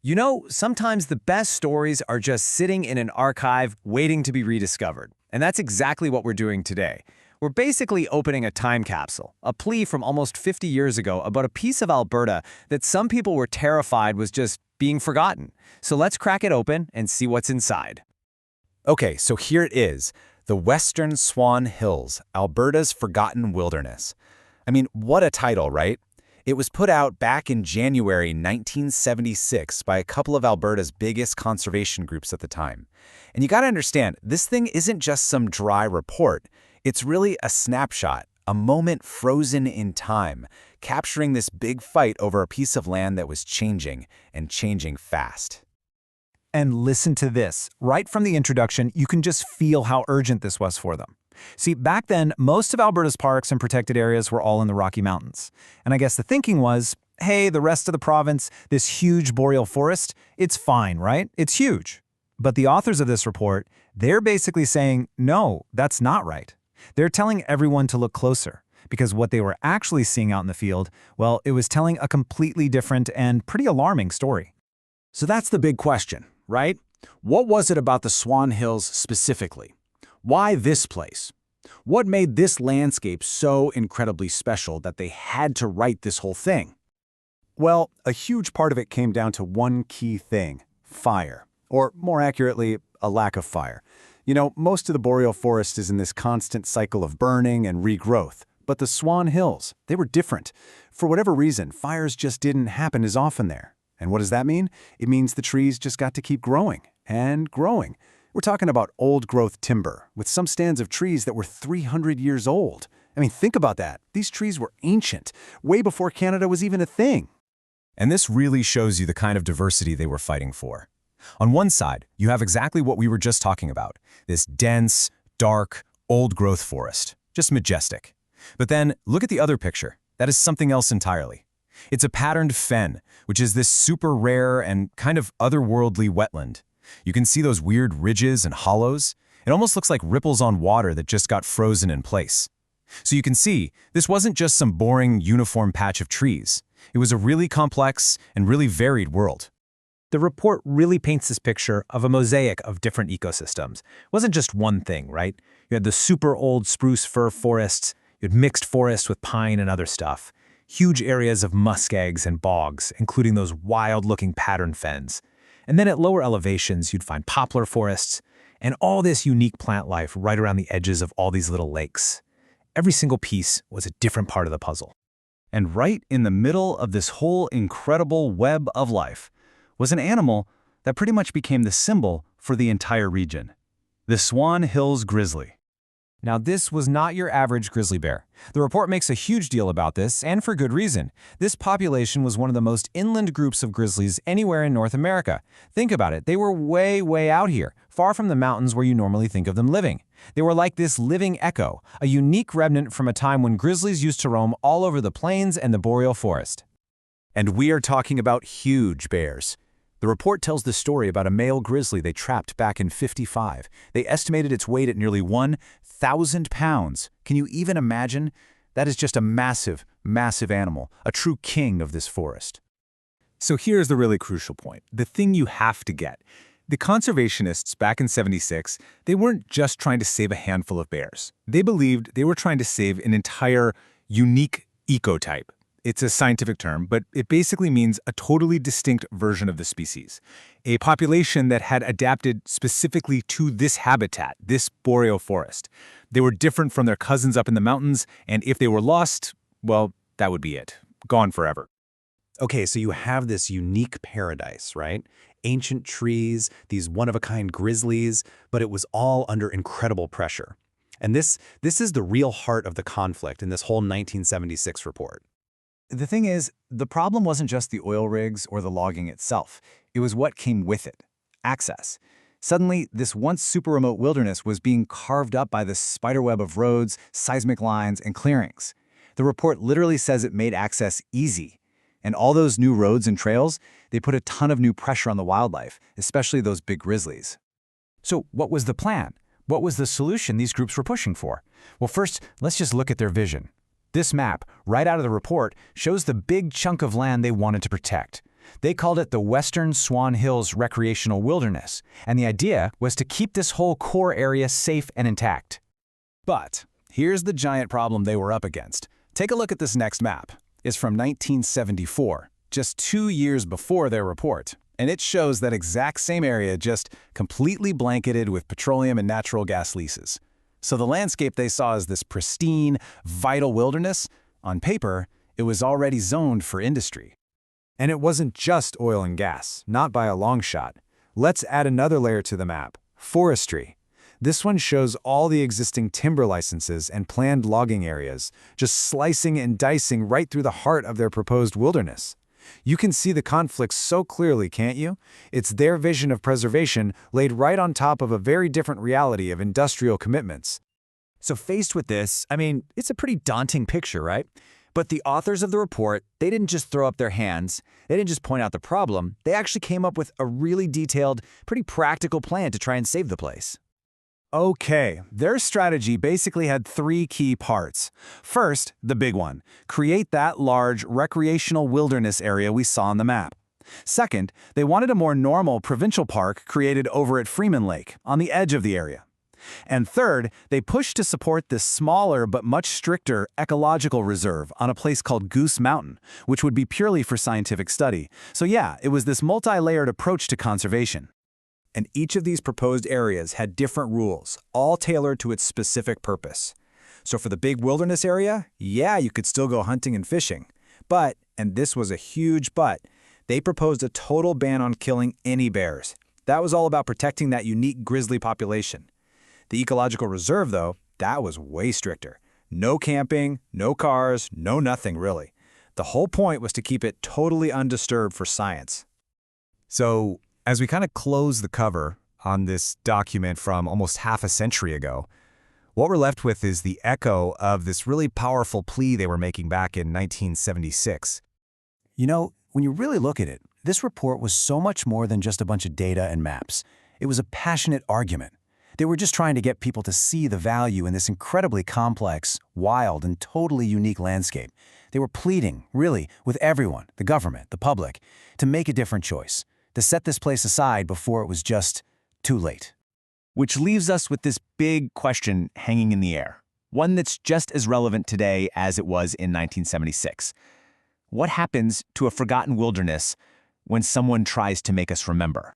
You know, sometimes the best stories are just sitting in an archive waiting to be rediscovered. And that's exactly what we're doing today. We're basically opening a time capsule, a plea from almost 50 years ago about a piece of Alberta that some people were terrified was just being forgotten. So let's crack it open and see what's inside. Okay, so here it is, the Western Swan Hills, Alberta's Forgotten Wilderness. I mean, what a title, right? It was put out back in January 1976 by a couple of Alberta's biggest conservation groups at the time. And you gotta understand, this thing isn't just some dry report. It's really a snapshot, a moment frozen in time, capturing this big fight over a piece of land that was changing, and changing fast. And listen to this. Right from the introduction, you can just feel how urgent this was for them. See, back then, most of Alberta's parks and protected areas were all in the Rocky Mountains. And I guess the thinking was, hey, the rest of the province, this huge boreal forest, it's fine, right? It's huge. But the authors of this report, they're basically saying, no, that's not right. They're telling everyone to look closer, because what they were actually seeing out in the field, well, it was telling a completely different and pretty alarming story. So that's the big question, right? What was it about the Swan Hills specifically? Why this place? What made this landscape so incredibly special that they had to write this whole thing? Well, a huge part of it came down to one key thing: fire. Or more accurately, a lack of fire. You know, most of the boreal forest is in this constant cycle of burning and regrowth. But the Swan Hills, they were different. For whatever reason, fires just didn't happen as often there. And what does that mean? It means the trees just got to keep growing and growing. We're talking about old-growth timber, with some stands of trees that were 300 years old. I mean, think about that. These trees were ancient, way before Canada was even a thing. And this really shows you the kind of diversity they were fighting for. On one side, you have exactly what we were just talking about, this dense, dark, old-growth forest, just majestic. But then, look at the other picture. That is something else entirely. It's a patterned fen, which is this super rare and kind of otherworldly wetland. You can see those weird ridges and hollows. It almost looks like ripples on water that just got frozen in place. So you can see, this wasn't just some boring, uniform patch of trees. It was a really complex and really varied world. The report really paints this picture of a mosaic of different ecosystems. It wasn't just one thing, right? You had the super old spruce fir forests, you had mixed forests with pine and other stuff, huge areas of muskegs and bogs, including those wild-looking pattern fens. And then at lower elevations, you'd find poplar forests, and all this unique plant life right around the edges of all these little lakes. Every single piece was a different part of the puzzle. And right in the middle of this whole incredible web of life was an animal that pretty much became the symbol for the entire region: the Swan Hills Grizzly. Now, this was not your average grizzly bear. The report makes a huge deal about this, and for good reason. This population was one of the most inland groups of grizzlies anywhere in North America. Think about it. They were way, way out here, far from the mountains where you normally think of them living. They were like this living echo, a unique remnant from a time when grizzlies used to roam all over the plains and the boreal forest. And we are talking about huge bears. The report tells the story about a male grizzly they trapped back in '55. They estimated its weight at nearly 1,000 pounds. Can you even imagine? That is just a massive, massive animal, a true king of this forest. So here's the really crucial point, the thing you have to get. The conservationists back in '76, they weren't just trying to save a handful of bears. They believed they were trying to save an entire, unique ecotype. It's a scientific term, but it basically means a totally distinct version of the species. A population that had adapted specifically to this habitat, this boreal forest. They were different from their cousins up in the mountains, and if they were lost, well, that would be it. Gone forever. Okay, so you have this unique paradise, right? Ancient trees, these one-of-a-kind grizzlies, but it was all under incredible pressure. And this is the real heart of the conflict in this whole 1976 report. The thing is, the problem wasn't just the oil rigs or the logging itself. It was what came with it: access. Suddenly, this once super remote wilderness was being carved up by this spiderweb of roads, seismic lines, and clearings. The report literally says it made access easy. And all those new roads and trails, they put a ton of new pressure on the wildlife, especially those big grizzlies. So what was the plan? What was the solution these groups were pushing for? Well, first, let's just look at their vision. This map, right out of the report, shows the big chunk of land they wanted to protect. They called it the Western Swan Hills Recreational Wilderness, and the idea was to keep this whole core area safe and intact. But here's the giant problem they were up against. Take a look at this next map. It's from 1974, just 2 years before their report. And it shows that exact same area just completely blanketed with petroleum and natural gas leases. So the landscape they saw as this pristine, vital wilderness, on paper, it was already zoned for industry. And it wasn't just oil and gas, not by a long shot. Let's add another layer to the map, forestry. This one shows all the existing timber licenses and planned logging areas, just slicing and dicing right through the heart of their proposed wilderness. You can see the conflicts so clearly, can't you? It's their vision of preservation laid right on top of a very different reality of industrial commitments. So faced with this, it's a pretty daunting picture, right? But the authors of the report, they didn't just throw up their hands. They didn't just point out the problem. They actually came up with a really detailed, pretty practical plan to try and save the place. Okay, their strategy basically had 3 key parts. First, the big one, create that large recreational wilderness area we saw on the map. Second, they wanted a more normal provincial park created over at Freeman Lake, on the edge of the area. And third, they pushed to support this smaller but much stricter ecological reserve on a place called Goose Mountain, which would be purely for scientific study. So yeah, it was this multi-layered approach to conservation. And each of these proposed areas had different rules, all tailored to its specific purpose. So for the big wilderness area, yeah, you could still go hunting and fishing. But, and this was a huge but, they proposed a total ban on killing any bears. That was all about protecting that unique grizzly population. The ecological reserve, though, that was way stricter. No camping, no cars, no nothing really. The whole point was to keep it totally undisturbed for science. So, as we kind of close the cover on this document from almost half a century ago, what we're left with is the echo of this really powerful plea they were making back in 1976. You know, when you really look at it, this report was so much more than just a bunch of data and maps. It was a passionate argument. They were just trying to get people to see the value in this incredibly complex, wild, and totally unique landscape. They were pleading, really, with everyone, the government, the public, to make a different choice, to set this place aside before it was just too late. Which leaves us with this big question hanging in the air, one that's just as relevant today as it was in 1976. What happens to a forgotten wilderness when someone tries to make us remember?